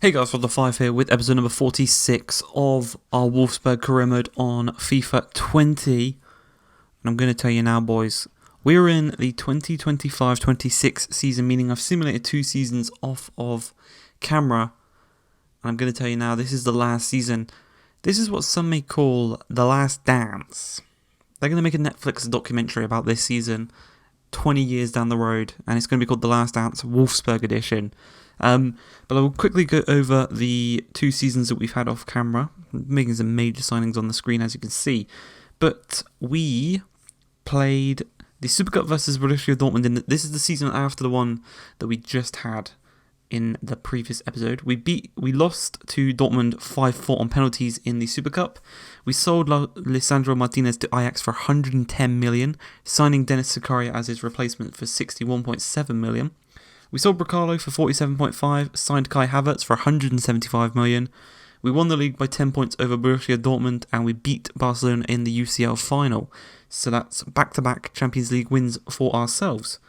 Hey guys, Rob the 5 here with episode number 46 of our Wolfsburg career mode on FIFA 20. And I'm going to tell you now, boys, we're in the 2025-26 season, meaning I've simulated 2 seasons off of camera. And I'm going to tell you now, this is the last season. This is what some may call the last dance. They're going to make a Netflix documentary about this season 20 years down the road, and it's going to be called The Last Dance Wolfsburg Edition. But I will quickly go over the 2 seasons that we've had off camera, making some major signings on the screen as you can see. But we played the Super Cup versus Borussia Dortmund. This is the season after the one that we just had in the previous episode. We lost to Dortmund 5-4 on penalties in the Super Cup. We sold Lisandro Martinez to Ajax for 110 million, signing Dennis Zakaria as his replacement for 61.7 million. We sold Bracalo for 47.5, signed Kai Havertz for 175 million. We won the league by 10 points over Borussia Dortmund, and we beat Barcelona in the UCL final. So that's back-to-back Champions League wins for ourselves.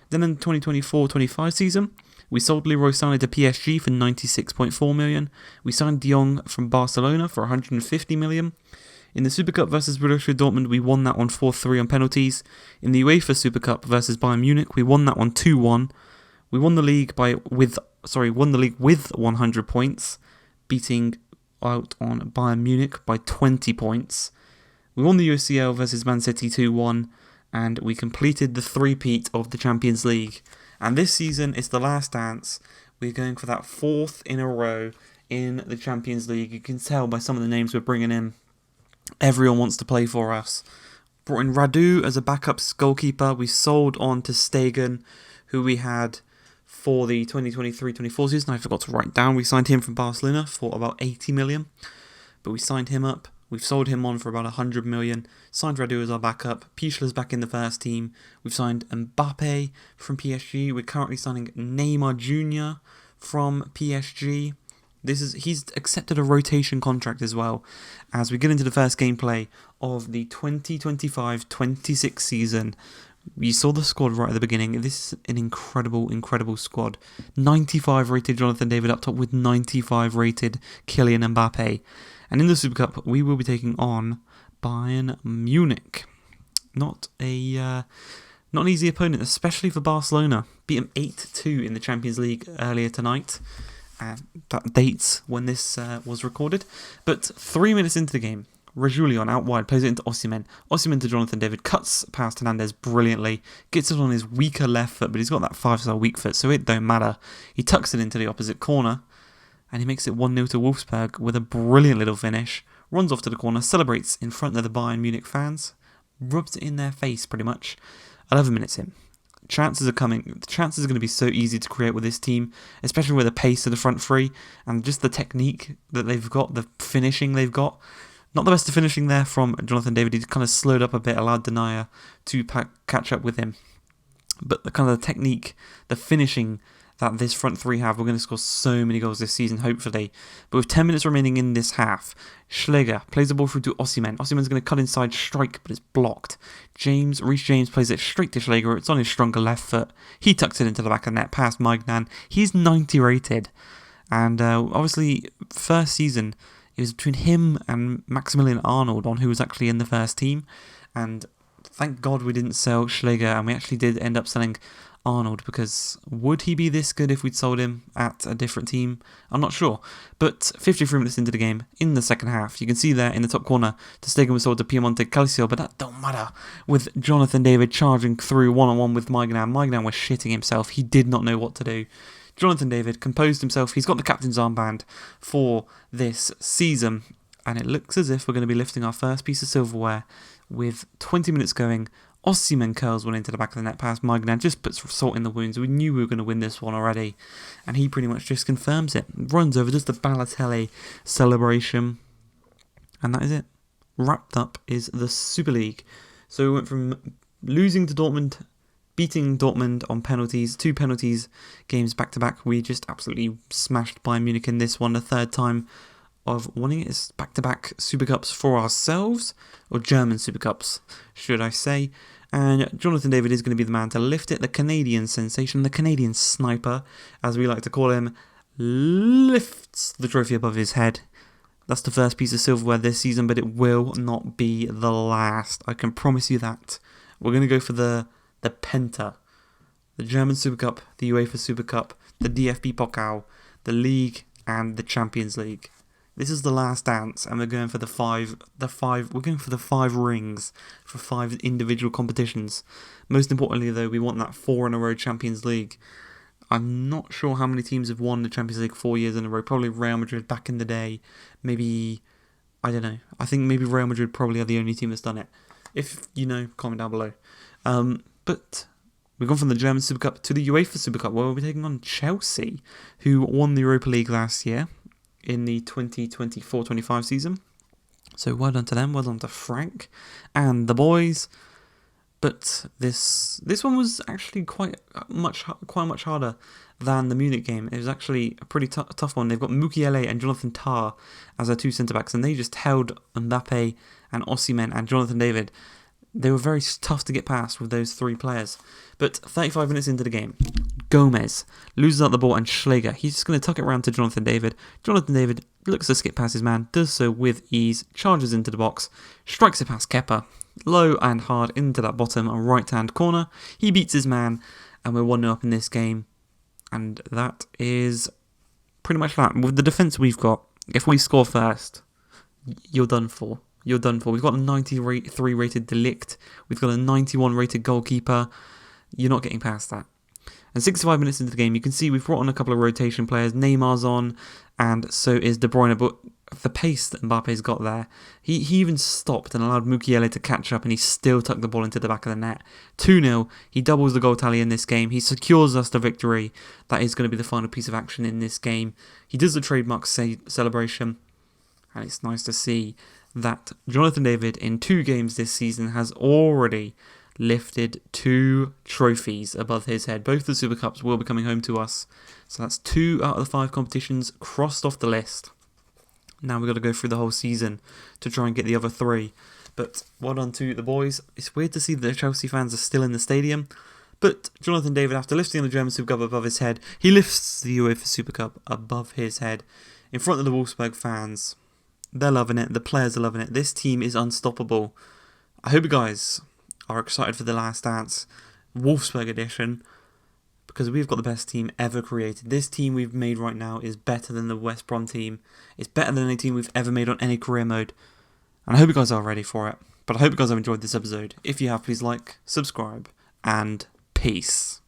Then in the 2024-25 season, we sold Leroy Sané to PSG for 96.4 million. We signed De Jong from Barcelona for 150 million. In the Super Cup versus Borussia Dortmund, we won that one 4-3 on penalties. In the UEFA Super Cup versus Bayern Munich, we won that one 2-1. We won the league with 100 points, beating out on Bayern Munich by 20 points. We won the UCL versus Man City 2-1, and we completed the three-peat of the Champions League. And this season is the last dance. We're going for that 4th in a row in the Champions League. You can tell by some of the names we're bringing in. Everyone wants to play for us. Brought in Radu as a backup goalkeeper. We sold on to Stegen, who we had for the 2023-24 season. I forgot to write down. We signed him from Barcelona for about 80 million. But we signed him up. We've sold him on for about 100 million. Signed Radu as our backup. Pichler's back in the first team. We've signed Mbappe from PSG. We're currently signing Neymar Jr. from PSG. He's accepted a rotation contract as well as we get into the first gameplay of the 2025-26 season. You saw the squad right at the beginning. This is an incredible squad. 95 rated Jonathan David up top with 95 rated Kylian Mbappe. And in the Super Cup, we will be taking on Bayern Munich. Not an easy opponent, especially for Barcelona. Beat them 8-2 in the Champions League earlier tonight. That dates when this was recorded. But 3 minutes into the game, Reguilon out wide, plays it into Osimhen. Osimhen to Jonathan David, cuts past Hernandez brilliantly, gets it on his weaker left foot, but he's got that 5-star weak foot, so it don't matter. He tucks it into the opposite corner, and he makes it 1-0 to Wolfsburg with a brilliant little finish. Runs off to the corner, celebrates in front of the Bayern Munich fans, rubs it in their face pretty much. 11 minutes in. Chances are coming. The chances are going to be so easy to create with this team, especially with the pace of the front three and just the technique that they've got, the finishing they've got. Not the best of finishing there from Jonathan David. He kind of slowed up a bit, allowed Denier to catch up with him. But the kind of the technique, the finishing that this front three have, we're going to score so many goals this season, hopefully. But with 10 minutes remaining in this half, Schläger plays the ball through to Osimhen. Osimhen's going to cut inside, strike, but it's blocked. Reece James plays it straight to Schläger. It's on his stronger left foot. He tucks it into the back of the net, past Maignan. He's 90 rated. And obviously, first season, it was between him and Maximilian Arnold on who was actually in the first team. And thank God we didn't sell Schläger, and we actually did end up selling Arnold, because would he be this good if we'd sold him at a different team? I'm not sure. But 53 minutes into the game, in the second half, you can see there in the top corner, Ter Stegen was sold to Piemonte Calcio, but that don't matter. With Jonathan David charging through one-on-one with Maignan. Maignan was shitting himself. He did not know what to do. Jonathan David composed himself. He's got the captain's armband for this season, and it looks as if we're going to be lifting our first piece of silverware with 20 minutes going. Osimhen curls one into the back of the net past Maignan, just puts salt in the wounds. We knew we were going to win this one already, and he pretty much just confirms it. Runs over, does the Balotelli celebration, and that is it. Wrapped up is the Super League. So we went from losing to Dortmund, beating Dortmund on penalties, 2 penalties games back-to-back. We just absolutely smashed Bayern Munich in this one, the third time of winning it. It's back-to-back Super Cups for ourselves, or German Super Cups, should I say. And Jonathan David is going to be the man to lift it, the Canadian sensation, the Canadian sniper, as we like to call him. lifts the trophy above his head. That's the first piece of silverware this season, but it will not be the last. I can promise you that. We're going to go for the Penta. The German Super Cup, the UEFA Super Cup, the DFB Pokal, the League, and the Champions League. This is the last dance, and we're going for the five rings for 5 individual competitions. Most importantly, though, we want that 4-in-a-row Champions League. I'm not sure how many teams have won the Champions League 4 years in a row. Probably Real Madrid back in the day. Maybe, I don't know. I think maybe Real Madrid probably are the only team that's done it. If you know, comment down below. But we've gone from the German Super Cup to the UEFA Super Cup, where we'll be taking on Chelsea, who won the Europa League last year in the 2024-25 season. So well done to them, well done to Frank and the boys. But this one was actually quite much harder than the Munich game. It was actually a pretty tough one. They've got Mukiele and Jonathan Tah as their 2 centre-backs, and they just held Mbappe and Osimhen and Jonathan David. They were very tough to get past with those 3 players. But 35 minutes into the game, Gomez loses out the ball, and Schläger, he's just going to tuck it around to Jonathan David. Jonathan David looks to skip past his man, does so with ease, charges into the box, strikes it past Kepa, low and hard into that bottom right-hand corner. He beats his man, and we're 1-0 up in this game. And that is pretty much that. With the defence we've got, if we score first, you're done for. You're done for. We've got a 93 rated De Ligt. We've got a 91 rated goalkeeper. You're not getting past that. And 65 minutes into the game, you can see we've brought on a couple of rotation players. Neymar's on, and so is De Bruyne. But the pace that Mbappe's got there, he even stopped and allowed Mukiele to catch up, and he still tucked the ball into the back of the net. 2-0. He doubles the goal tally in this game. He secures us the victory. That is going to be the final piece of action in this game. He does the trademark celebration, and it's nice to see that Jonathan David in 2 games this season has already lifted 2 trophies above his head. Both the Super Cups will be coming home to us. So that's 2 out of the 5 competitions crossed off the list. Now we've got to go through the whole season to try and get the other 3. But well done to the boys. It's weird to see that the Chelsea fans are still in the stadium. But Jonathan David, after lifting the German Super Cup above his head, he lifts the UEFA Super Cup above his head in front of the Wolfsburg fans. They're loving it. The players are loving it. This team is unstoppable. I hope you guys are excited for the Last Dance Wolfsburg edition, because we've got the best team ever created. This team we've made right now is better than the West Brom team. It's better than any team we've ever made on any career mode. And I hope you guys are ready for it. But I hope you guys have enjoyed this episode. If you have, please like, subscribe, and peace.